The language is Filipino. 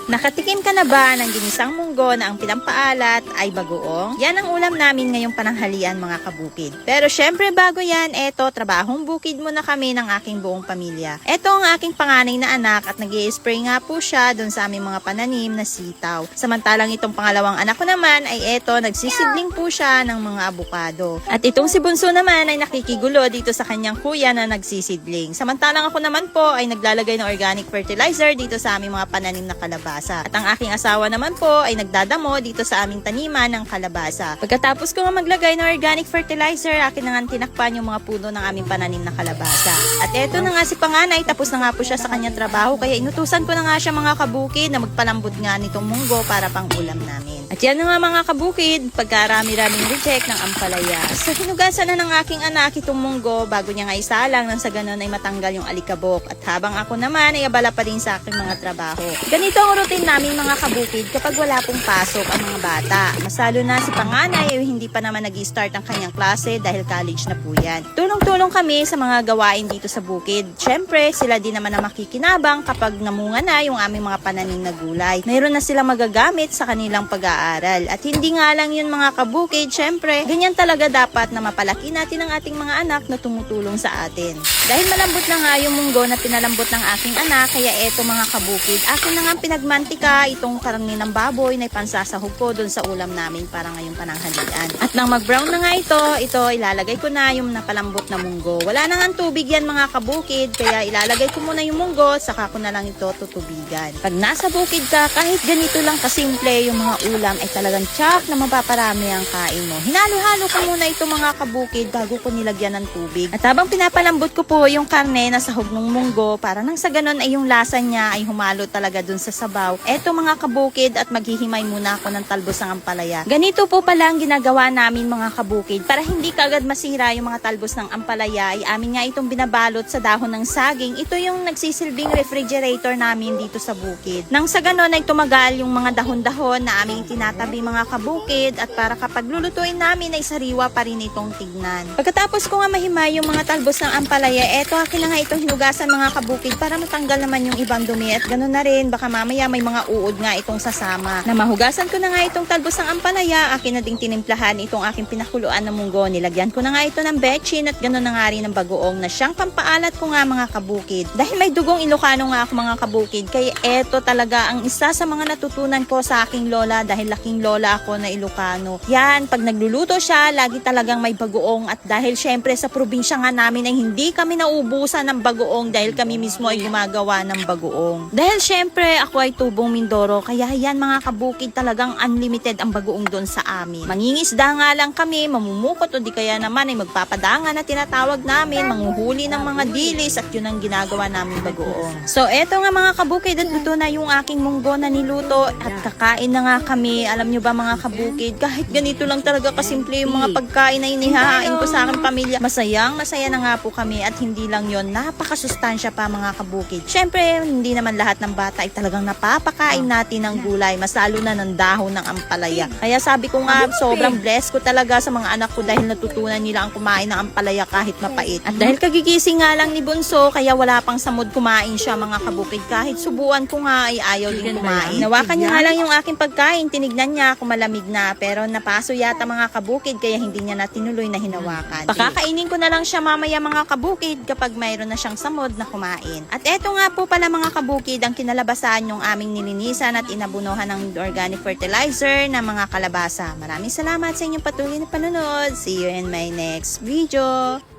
Nakatikim ka na ba ng ginisang munggo na ang pinampaalat ay bagoong? Yan ang ulam namin ngayong pananghalian mga kabukid. Pero syempre bago yan, eto, trabahong bukid muna kami ng aking buong pamilya. Eto ang aking panganay na anak at nag-i-spray nga po siya dun sa aming mga pananim na sitaw. Samantalang itong pangalawang anak ko naman ay eto, nagsisidling po siya ng mga abukado. At itong si Bunso naman ay nakikigulo dito sa kanyang kuya na nagsisidling. Samantalang ako naman po ay naglalagay ng organic fertilizer dito sa aming mga pananim na kalabasa. At ang aking asawa naman po ay nagdadamo dito sa aming taniman ng kalabasa. Pagkatapos ko nga maglagay ng organic fertilizer, akin na nga tinakpan yung mga puno ng aming pananim na kalabasa. At eto na nga si panganay, tapos na nga po siya sa kanyang trabaho, kaya inutusan ko na nga siya mga kabukid na magpalambot nga nitong munggo para pang ulam namin. At yan na nga mga kabukid, pagkarami-raming reject ng ampalaya. So hinugasan na ng aking anak itong munggo bago niya nga isalang nang sa ganun ay matanggal yung alikabok. At habang ako naman ay abala pa rin sa aking mga trabaho. Ganito ang routine namin mga kabukid kapag wala pong pasok ang mga bata. Masalo na si panganay ay hindi pa naman nag-i-start ang kanyang klase dahil college na po yan. Tulong-tulong kami sa mga gawain dito sa bukid. Syempre, sila din naman na makikinabang kapag namunga na yung aming mga pananim na gulay. Mayroon na silang magagamit sa kanilang pag-aaral. At hindi nga lang yun mga kabukid, syempre, ganyan talaga dapat na mapalaki natin ang ating mga anak na tumutulong sa atin. Dahil malambot na nga yung munggo na pinalambot ng aking anak, kaya eto mga kabukid, akin na nga pinagmantika itong karne ng baboy na ipansasahog ko dun sa ulam namin para ngayong pananghalian. At nang mag-brown na nga ito ilalagay ko na yung napalambot na munggo. Wala na nga tubig yan mga kabukid, kaya ilalagay ko muna yung munggo, saka ko na lang ito tutubigan. Pag nasa bukid ka, kahit ganito lang kasimple yung mga ulam ay talagang tsak na mapaparami ang kain mo. Hinalo-halo ko muna ito mga kabukid bago ko nilagyan ng tubig. At habang pinapalambot ko po yung karne na sahog ng munggo, para nang sa ganun ay yung lasa niya ay humalo talaga dun sa sabaw. Eto mga kabukid, at maghihimay muna ako ng talbos ng ampalaya. Ganito po pala ang ginagawa namin mga kabukid. Para hindi kaagad masira yung mga talbos ng ampalaya, ay amin nga itong binabalot sa dahon ng saging. Ito yung nagsisilbing refrigerator namin dito sa bukid. Nang sa ganun ay tumagal yung mga dahon-dahon na aming tinatabi mga kabukid, at para kapag lulutuin namin ay sariwa pa rin itong tignan. Pagkatapos ko nga mahimay yung mga talbos ng ampalaya, eto akin na nga itong hinugasan mga kabukid para matanggal naman yung ibang dumi. At ganun na rin, baka mamaya may mga uod nga itong sasama. Na mahugasan ko na nga itong talbos ng ampalaya, akin na ding tinimplahan itong aking pinakuluan na munggo. Nilagyan ko na nga ito ng betchin at ganun na nga rin ng bagoong na siyang pampaalat ko nga mga kabukid. Dahil may dugong Ilocano nga ako mga kabukid, kaya eto talaga ang isa sa mga natutunan ko sa aking lola dahil laking lola ako na Ilocano. Yan, pag nagluluto siya, lagi talagang may bagoong, at dahil syempre sa probinsya nga namin ay hindi kami nauubusan ng bagoong dahil kami mismo ay gumagawa ng bagoong. Dahil syempre ako ay tubong Mindoro, kaya yan mga kabukid talagang unlimited ang bagoong doon sa amin. Mangingisda nga lang kami, mamumukot o di kaya naman ay magpapadangan na tinatawag namin, manguhuli ng mga dilis, at yun ang ginagawa namin bagoong. So eto nga mga kabukid, at luto na yung aking munggo na niluto at kakain na nga kami. Alam nyo ba mga kabukid, kahit ganito lang talaga kasimple yung mga pagkain na inihahain ko sa aking pamilya, masaya na nga po kami. At hindi lang yon, napakasustansya pa mga kabukid. Syempre, hindi naman lahat ng bata ay talagang napapakain natin ng gulay, mas lalo na ng dahon ng ampalaya. Kaya sabi ko nga, sobrang blessed ko talaga sa mga anak ko dahil natutunan nila ang kumain ng ampalaya kahit mapait. At dahil kagigising nga lang ni Bunso, kaya wala pang samod kumain siya mga kabukid. Kahit subuan ko nga ay ayaw din kumain. Nawakan niya nga lang yung aking pagkain, tinignan niya kung malamig na, pero napaso yata mga kabukid, kaya hindi niya na tinuloy na hinawakan. Pakakainin ko na lang siya mamaya mga kabukid kapag mayroon na siyang samod na kumain. At eto nga po pala mga kabukid ang kinalabasan yung aming nilinisan at inabunuhan ng organic fertilizer na mga kalabasa. Maraming salamat sa inyong patuloy na panonood. See you in my next video.